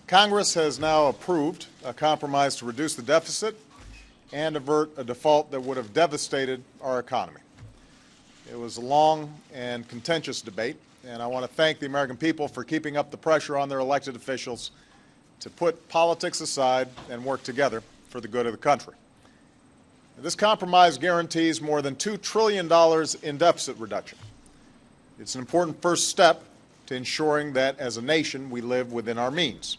Congress has now approved a compromise to reduce the deficit and avert a default that would have devastated our economy. It was a long and contentious debate, and I want to thank the American people for keeping up the pressure on their elected officials to put politics aside and work together for the good of the country. This compromise guarantees more than $2 trillion in deficit reduction. It's an important first step to ensuring that as a nation we live within our means.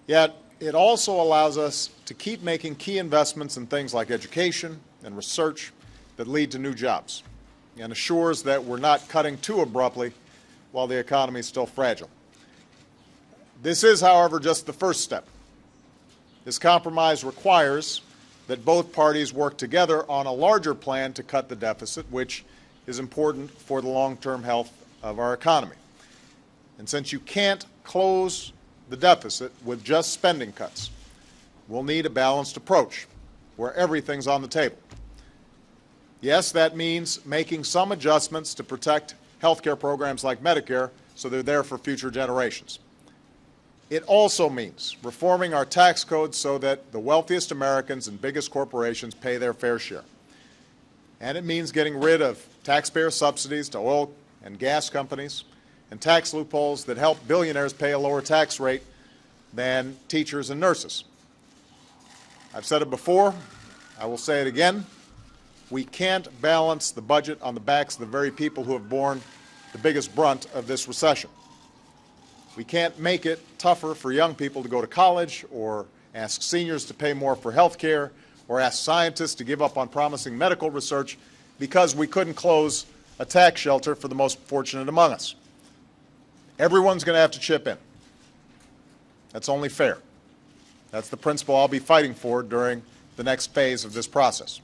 Yet it also allows us to keep making key investments in things like education and research that lead to new jobs, and assures that we're not cutting too abruptly while the economy is still fragile. This is, however, just the first step. This compromise requires that both parties work together on a larger plan to cut the deficit, which is important for the long-term health of our economy. And since you can't close the deficit with just spending cuts, we'll need a balanced approach where everything's on the table. Yes, that means making some adjustments to protect health care programs like Medicare so they're there for future generations. It also means reforming our tax code so that the wealthiest Americans and biggest corporations pay their fair share. And it means getting rid of taxpayer subsidies to oil and gas companies and tax loopholes that help billionaires pay a lower tax rate than teachers and nurses. I've said it before, I will say it again, we can't balance the budget on the backs of the very people who have borne the biggest brunt of this recession. We can't make it tougher for young people to go to college, or ask seniors to pay more for health care, or ask scientists to give up on promising medical research because we couldn't close a tax shelter for the most fortunate among us. Everyone's going to have to chip in. That's only fair. That's the principle I'll be fighting for during the next phase of this process.